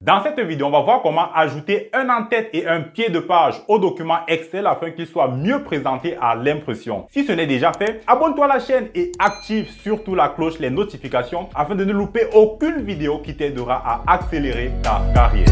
Dans cette vidéo, on va voir comment ajouter un en-tête et un pied de page au document Excel afin qu'il soit mieux présenté à l'impression. Si ce n'est déjà fait, abonne-toi à la chaîne et active surtout la cloche, les notifications afin de ne louper aucune vidéo qui t'aidera à accélérer ta carrière.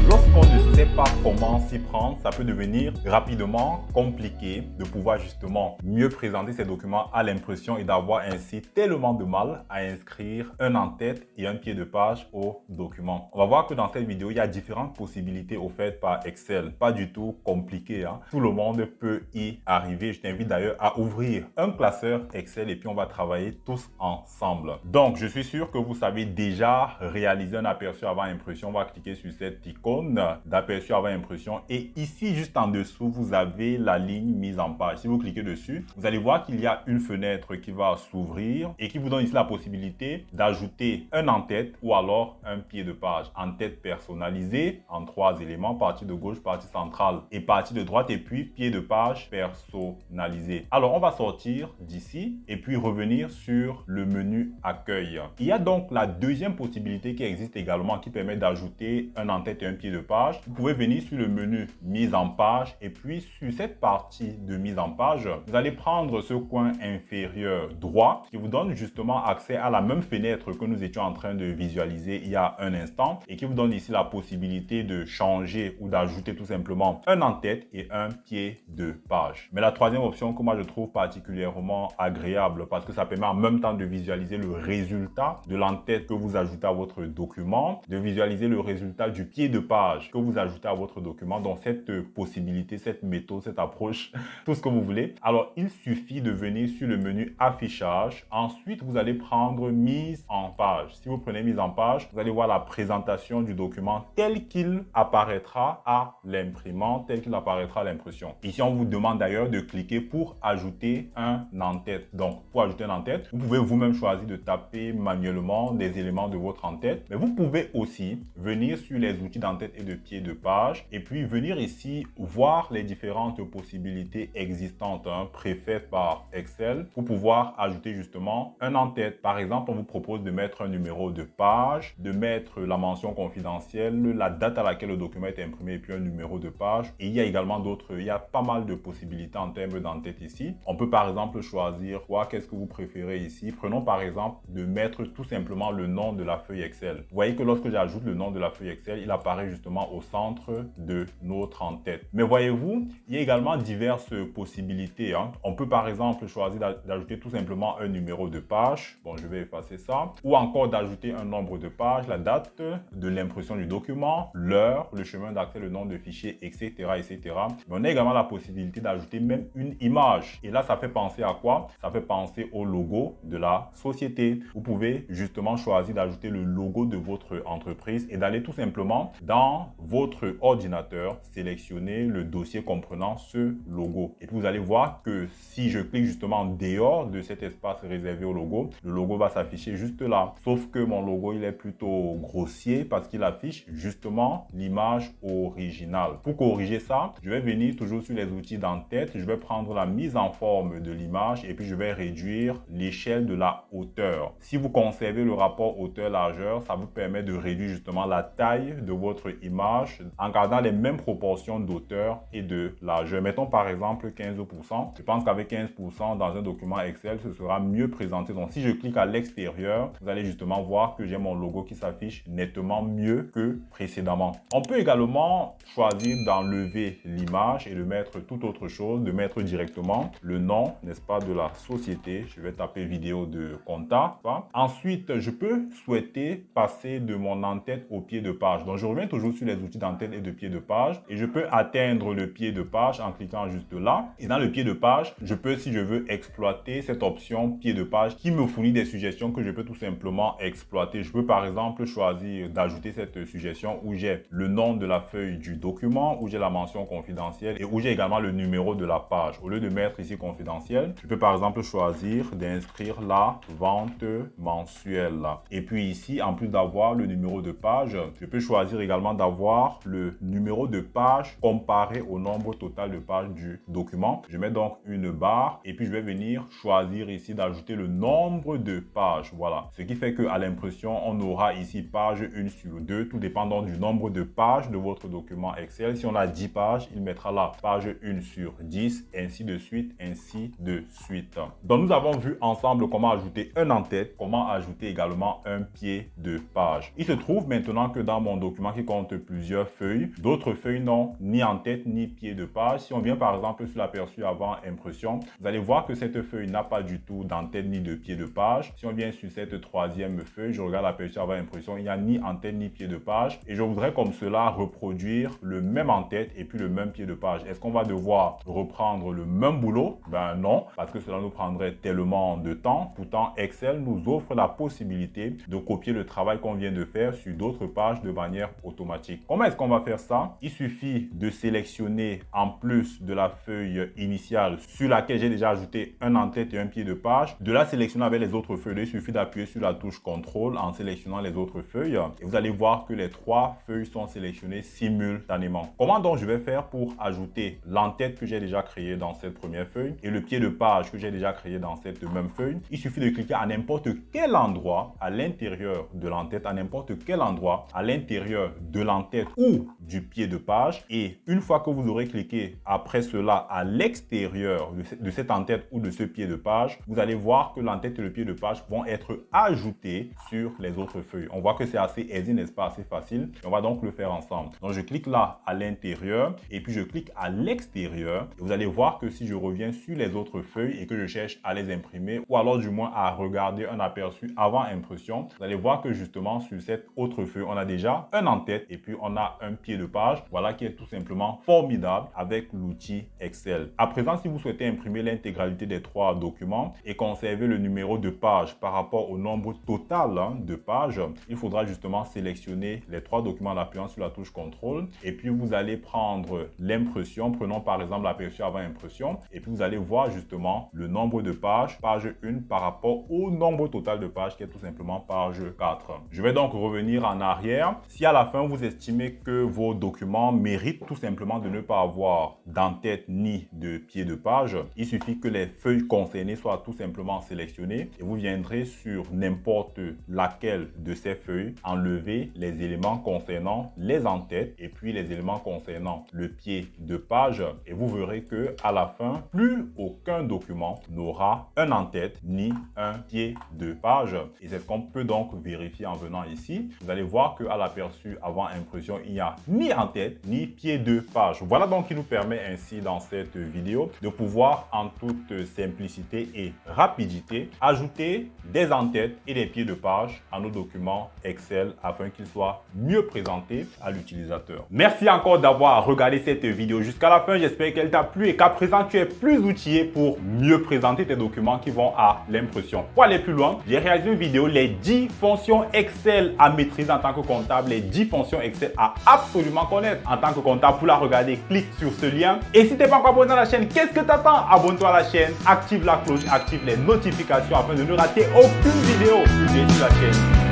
Lorsqu'on ne sait pas comment s'y prendre, ça peut devenir rapidement compliqué de pouvoir justement mieux présenter ces documents à l'impression et d'avoir ainsi tellement de mal à inscrire un en-tête et un pied de page au document. On va voir que dans cette vidéo, il y a différentes possibilités offertes par Excel. Pas du tout compliqué, hein? Tout le monde peut y arriver. Je t'invite d'ailleurs à ouvrir un classeur Excel et puis on va travailler tous ensemble. Donc, je suis sûr que vous savez déjà réaliser un aperçu avant impression. On va cliquer sur cette icône d'aperçu avant impression et ici juste en dessous vous avez la ligne mise en page. Si vous cliquez dessus, vous allez voir qu'il y a une fenêtre qui va s'ouvrir et qui vous donne ici la possibilité d'ajouter un en-tête ou alors un pied de page. En-tête personnalisé en 3 éléments, partie de gauche, partie centrale et partie de droite, et puis pied de page personnalisé. Alors on va sortir d'ici et puis revenir sur le menu accueil. Il y a donc la deuxième possibilité qui existe également qui permet d'ajouter un en-tête et un pied de page. Vous pouvez venir sur le menu mise en page et puis sur cette partie de mise en page, vous allez prendre ce coin inférieur droit qui vous donne justement accès à la même fenêtre que nous étions en train de visualiser il y a un instant et qui vous donne ici la possibilité de changer ou d'ajouter tout simplement un en-tête et un pied de page. Mais la troisième option que moi je trouve particulièrement agréable parce que ça permet en même temps de visualiser le résultat de l'en-tête que vous ajoutez à votre document, de visualiser le résultat du pied de page que vous ajoutez à votre document. Donc cette possibilité, cette méthode, cette approche, tout ce que vous voulez. Alors il suffit de venir sur le menu affichage. Ensuite vous allez prendre mise en page. Si vous prenez mise en page, vous allez voir la présentation du document tel qu'il apparaîtra à l'imprimante, tel qu'il apparaîtra à l'impression. Ici on vous demande d'ailleurs de cliquer pour ajouter un en-tête. Donc pour ajouter un en-tête, vous pouvez vous-même choisir de taper manuellement des éléments de votre en-tête, mais vous pouvez aussi venir sur les outils d'en-tête et de pied de page et puis venir ici voir les différentes possibilités existantes préfaites par Excel pour pouvoir ajouter justement un en-tête. Par exemple, on vous propose de mettre un numéro de page, de mettre la mention confidentielle, la date à laquelle le document est imprimé et puis un numéro de page. Et il y a également d'autres, il y a pas mal de possibilités en termes d'en-tête ici. On peut par exemple choisir quoi, qu'est-ce que vous préférez ici. Prenons par exemple de mettre tout simplement le nom de la feuille Excel. Vous voyez que lorsque j'ajoute le nom de la feuille Excel, il apparaît justement au centre de notre en-tête. Mais voyez-vous, il y a également diverses possibilités. On peut par exemple choisir d'ajouter tout simplement un numéro de page. Bon, je vais effacer ça. Ou encore d'ajouter un nombre de pages, la date de l'impression du document, l'heure, le chemin d'accès, le nom de fichier, etc., etc. Mais on a également la possibilité d'ajouter même une image. Et là, ça fait penser à quoi? Ça fait penser au logo de la société. Vous pouvez justement choisir d'ajouter le logo de votre entreprise et d'aller tout simplement dans votre ordinateur, sélectionner le dossier comprenant ce logo. Et puis vous allez voir que si je clique justement en dehors de cet espace réservé au logo, le logo va s'afficher juste là. Sauf que mon logo, il est plutôt grossier parce qu'il affiche justement l'image originale. Pour corriger ça, je vais venir toujours sur les outils d'en-tête. Je vais prendre la mise en forme de l'image et puis je vais réduire l'échelle de la hauteur. Si vous conservez le rapport hauteur-largeur, ça vous permet de réduire justement la taille de votre image en gardant les mêmes proportions d'auteur et de largeur. Mettons par exemple 15%. Je pense qu'avec 15% dans un document Excel, ce sera mieux présenté. Donc si je clique à l'extérieur, vous allez justement voir que j'ai mon logo qui s'affiche nettement mieux que précédemment. On peut également choisir d'enlever l'image et de mettre tout autre chose, de mettre directement le nom, n'est-ce pas, de la société. Je vais taper vidéo de compta. Ensuite, je peux souhaiter passer de mon en-tête au pied de page. Donc je reviens toujours sur les outils d'en-tête et de pied de page et je peux atteindre le pied de page en cliquant juste là. Et dans le pied de page, je peux, si je veux, exploiter cette option pied de page qui me fournit des suggestions que je peux tout simplement exploiter. Je peux par exemple choisir d'ajouter cette suggestion où j'ai le nom de la feuille du document, où j'ai la mention confidentielle et où j'ai également le numéro de la page. Au lieu de mettre ici confidentiel, je peux par exemple choisir d'inscrire la vente mensuelle. Et puis ici, en plus d'avoir le numéro de page, je peux choisir également d'avoir le le numéro de page comparé au nombre total de pages du document. Je mets donc une barre et puis je vais venir choisir ici d'ajouter le nombre de pages. Voilà. Ce qui fait qu'à l'impression, on aura ici page 1 sur 2, tout dépendant du nombre de pages de votre document Excel. Si on a 10 pages, il mettra là page 1 sur 10, ainsi de suite, ainsi de suite. Donc, nous avons vu ensemble comment ajouter un en-tête, comment ajouter également un pied de page. Il se trouve maintenant que dans mon document qui compte plusieurs feuilles, d'autres feuilles n'ont ni en-tête ni pied de page. Si on vient par exemple sur l'aperçu avant impression, vous allez voir que cette feuille n'a pas du tout d'en-tête ni de pied de page. Si on vient sur cette troisième feuille, je regarde l'aperçu avant impression, il n'y a ni en-tête ni pied de page. Et je voudrais comme cela reproduire le même en-tête et puis le même pied de page. Est-ce qu'on va devoir reprendre le même boulot? Ben non, parce que cela nous prendrait tellement de temps. Pourtant, Excel nous offre la possibilité de copier le travail qu'on vient de faire sur d'autres pages de manière automatique. Comment est-ce qu'on va faire ça? Il suffit de sélectionner en plus de la feuille initiale sur laquelle j'ai déjà ajouté un en-tête et un pied de page, de la sélectionner avec les autres feuilles. Il suffit d'appuyer sur la touche CTRL en sélectionnant les autres feuilles et vous allez voir que les trois feuilles sont sélectionnées simultanément. Comment donc je vais faire pour ajouter l'en-tête que j'ai déjà créé dans cette première feuille et le pied de page que j'ai déjà créé dans cette même feuille? Il suffit de cliquer à n'importe quel endroit à l'intérieur de l'en-tête, à n'importe quel endroit à l'intérieur de l'en-tête ou du pied de page, et une fois que vous aurez cliqué après cela à l'extérieur de cette en-tête ou de ce pied de page, vous allez voir que l'en-tête et le pied de page vont être ajoutés sur les autres feuilles. On voit que c'est assez aisé, n'est-ce pas, assez facile. On va donc le faire ensemble. Donc je clique là à l'intérieur et puis je clique à l'extérieur et vous allez voir que si je reviens sur les autres feuilles et que je cherche à les imprimer ou alors du moins à regarder un aperçu avant impression, vous allez voir que justement sur cette autre feuille, on a déjà un en-tête et puis on a un pied de page. Voilà qui est tout simplement formidable avec l'outil Excel. À présent, si vous souhaitez imprimer l'intégralité des trois documents et conserver le numéro de page par rapport au nombre total de pages, il faudra justement sélectionner les trois documents en appuyant sur la touche CTRL et puis vous allez prendre l'impression. Prenons par exemple l'aperçu avant impression et puis vous allez voir justement le nombre de pages, page 1 par rapport au nombre total de pages qui est tout simplement page 4. Je vais donc revenir en arrière. Si à la fin vous estimez que vos documents méritent tout simplement de ne pas avoir d'en-tête ni de pied de page, il suffit que les feuilles concernées soient tout simplement sélectionnées et vous viendrez sur n'importe laquelle de ces feuilles, enlever les éléments concernant les en-têtes et puis les éléments concernant le pied de page et vous verrez que à la fin, plus aucun document n'aura un en-tête ni un pied de page. Et c'est ce qu'on peut donc vérifier en venant ici. Vous allez voir qu'à l'aperçu avant impression, il n'y a ni en-tête ni pied de page. Voilà donc qui nous permet ainsi dans cette vidéo de pouvoir en toute simplicité et rapidité ajouter des en-têtes et des pieds de page à nos documents Excel afin qu'ils soient mieux présentés à l'utilisateur. Merci encore d'avoir regardé cette vidéo jusqu'à la fin. J'espère qu'elle t'a plu et qu'à présent tu es plus outillé pour mieux présenter tes documents qui vont à l'impression. Pour aller plus loin, j'ai réalisé une vidéo, les 10 fonctions Excel à maîtriser en tant que comptable, les 10 fonctions Excel à absolument connaître en tant que comptable. Pour la regarder, clique sur ce lien. Et si tu n'es pas encore abonné à la chaîne, qu'est-ce que tu attends? Abonne-toi à la chaîne, active la cloche, active les notifications afin de ne rater aucune vidéo publiée sur la chaîne.